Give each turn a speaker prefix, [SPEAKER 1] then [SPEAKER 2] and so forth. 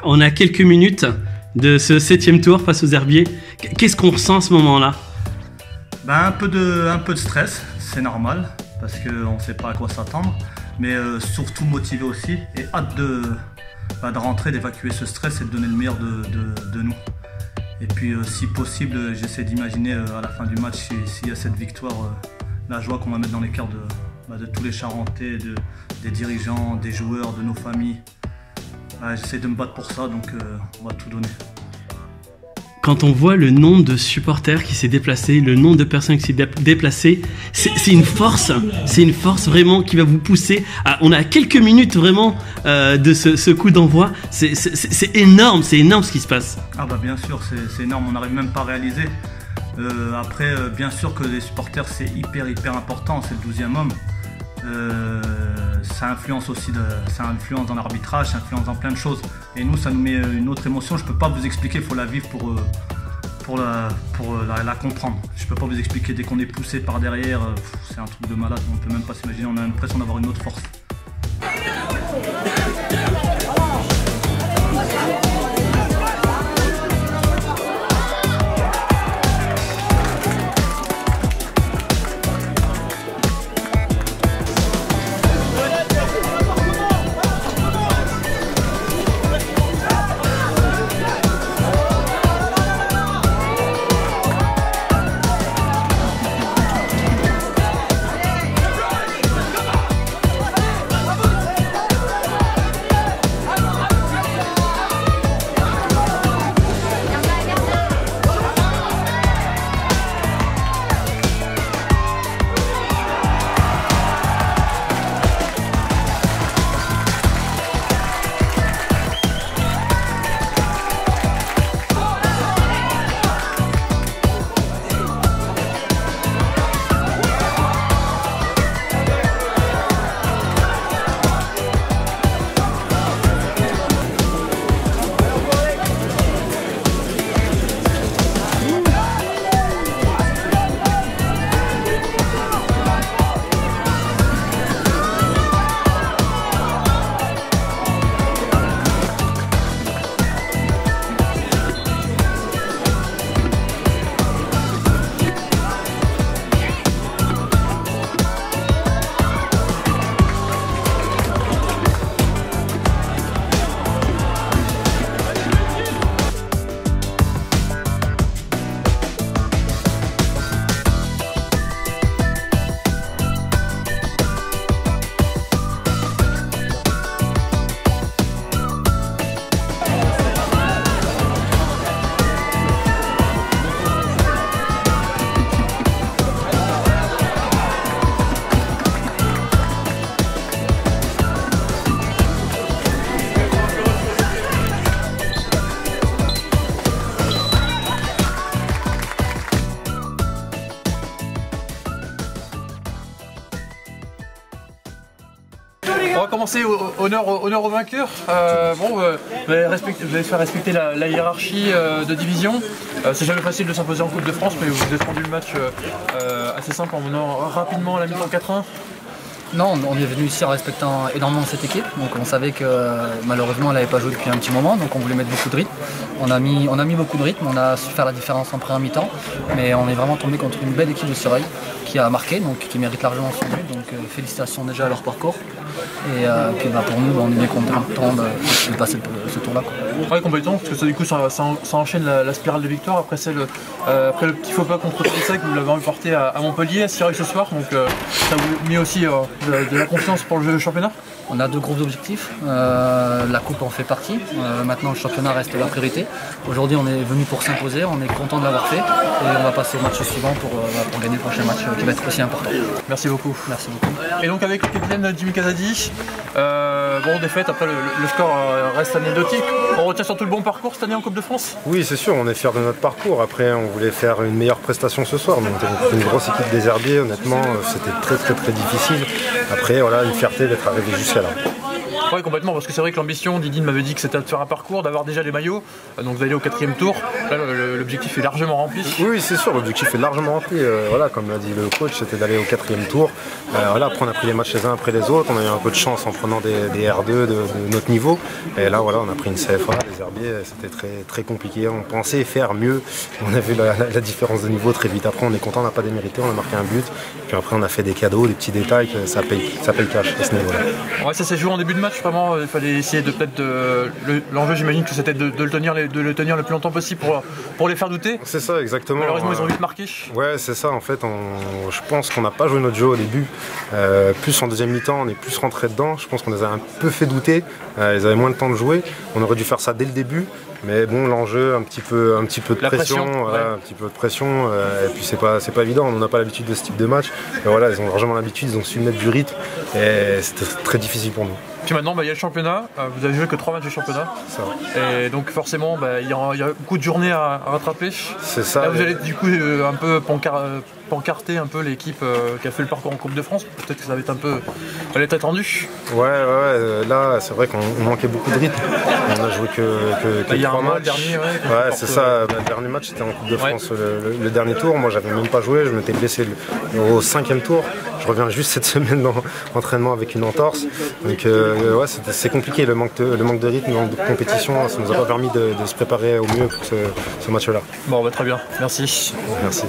[SPEAKER 1] On a quelques minutes de ce 7e tour face aux Herbiers. Qu'est-ce qu'on ressent à ce moment-là?
[SPEAKER 2] Un peu de stress, c'est normal, parce qu'on ne sait pas à quoi s'attendre, mais surtout motivé aussi, et hâte de rentrer, d'évacuer ce stress et de donner le meilleur de nous. Et puis si possible, j'essaie d'imaginer à la fin du match, s'il y a cette victoire, la joie qu'on va mettre dans les cœurs de tous les Charentais, des dirigeants, des joueurs, de nos familles. J'essaie de me battre pour ça, donc on va tout donner.
[SPEAKER 1] Quand on voit le nombre de supporters qui s'est déplacé, le nombre de personnes qui s'est déplacé, c'est une force vraiment qui va vous pousser. On a quelques minutes vraiment de ce coup d'envoi. C'est énorme ce qui se passe.
[SPEAKER 2] Ah bah bien sûr, c'est énorme, on n'arrive même pas à réaliser. Après, bien sûr que les supporters c'est hyper important, c'est le 12e homme. Ça influence aussi, ça influence dans l'arbitrage, ça influence dans plein de choses. Et nous, ça nous met une autre émotion. Je peux pas vous expliquer, il faut la vivre pour la comprendre. Je peux pas vous expliquer, dès qu'on est poussé par derrière, c'est un truc de malade. On peut même pas s'imaginer, on a l'impression d'avoir une autre force.
[SPEAKER 3] On va commencer honneur aux vainqueurs. Vous allez faire respecter la hiérarchie de division. C'est jamais facile de s'imposer en Coupe de France, mais vous avez rendu le match assez simple en menant rapidement à la mi-temps 4-1.
[SPEAKER 4] Non, on est venu ici en respectant énormément cette équipe. Donc on savait que malheureusement elle n'avait pas joué depuis un petit moment, donc on voulait mettre beaucoup de rythme. On a mis beaucoup de rythme, on a su faire la différence en première mi-temps, mais on est vraiment tombé contre une belle équipe de Serail qui a marqué, donc qui mérite largement son but. Donc félicitations déjà à leur parcours. Et puis pour nous, on est bien content de passer ce tour-là.
[SPEAKER 3] Ouais, complètement, parce que ça, du coup, ça enchaîne la spirale de victoire. Après, après le petit faux pas contre Trissac, vous l'avez emporté à Montpellier, à Sirail ce soir. Donc ça vous met aussi de la confiance pour le championnat.
[SPEAKER 4] On a deux gros objectifs, la coupe en fait partie, maintenant le championnat reste la priorité. Aujourd'hui on est venu pour s'imposer, on est content de l'avoir fait et on va passer au match suivant pour gagner le prochain match qui va être aussi important.
[SPEAKER 3] Merci beaucoup.
[SPEAKER 4] Merci beaucoup.
[SPEAKER 3] Et donc avec le capitaine Jimmy Casadi, défaite, après le score reste anecdotique. On retient surtout le bon parcours cette année en Coupe de France.
[SPEAKER 5] Oui c'est sûr, on est fiers de notre parcours. Après on voulait faire une meilleure prestation ce soir. On était une grosse équipe des Herbiers, honnêtement c'était très difficile. Après voilà, une fierté d'être arrivé jusqu'à là.
[SPEAKER 3] Oui, complètement, parce que c'est vrai que l'ambition, Didine m'avait dit que c'était de faire un parcours, d'avoir déjà les maillots, donc d'aller au 4e tour. Là, l'objectif est largement rempli.
[SPEAKER 5] Oui, c'est sûr, l'objectif est largement rempli. Voilà, comme l'a dit le coach, c'était d'aller au 4e tour. Voilà, après, on a pris les matchs les uns après les autres. On a eu un peu de chance en prenant des R2 de notre niveau. Et là, voilà, on a pris une CFA, les herbiers, c'était très compliqué. On pensait faire mieux. On a vu la différence de niveau très vite. Après, on est content, on n'a pas démérité, on a marqué un but. Puis après, on a fait des cadeaux, des petits détails, que ça paye cash à ce niveau-là.
[SPEAKER 3] Ouais, ça s'est joué en début de match, vraiment. Il fallait essayer de l'enjeu, j'imagine que c'était de le tenir le plus longtemps possible pour les faire douter.
[SPEAKER 5] C'est ça, exactement.
[SPEAKER 3] Malheureusement, ils ont vite marqué.
[SPEAKER 5] Ouais, c'est ça. En fait, je pense qu'on n'a pas joué notre jeu au début. Plus en deuxième mi-temps, on est plus rentré dedans. Je pense qu'on les a un peu fait douter. Ils avaient moins de temps de jouer. On aurait dû faire ça dès le début. Mais bon, l'enjeu, un petit peu de pression, voilà, un petit peu de pression. Et puis c'est pas évident. On n'a pas l'habitude de ce type de match. Mais voilà, ils ont largement l'habitude. Ils ont su mettre du rythme. Et c'était très difficile pour nous.
[SPEAKER 3] Puis maintenant, il y a le championnat. Vous avez joué que 3 matchs de championnat.
[SPEAKER 5] Ça.
[SPEAKER 3] Et donc forcément, il y a beaucoup de journées à rattraper.
[SPEAKER 5] C'est ça.
[SPEAKER 3] Là, vous allez du coup un peu pancarter un peu l'équipe qui a fait le parcours en Coupe de France. Peut-être que ça va être un peu attendu.
[SPEAKER 5] Ouais. Là, c'est vrai qu'on manquait beaucoup de rythme. On a joué que 3 matchs.
[SPEAKER 3] Le dernier,
[SPEAKER 5] ouais, c'est ça. Le dernier match, c'était en Coupe de France, le dernier tour. Moi, j'avais même pas joué. Je m'étais blessé au 5e tour. Je reviens juste cette semaine d'entraînement avec une entorse. Donc, ouais, c'est compliqué. Le manque de rythme, le manque de compétition, ça nous a pas permis de se préparer au mieux pour ce match-là.
[SPEAKER 3] Bon, très bien. Merci.
[SPEAKER 5] Merci.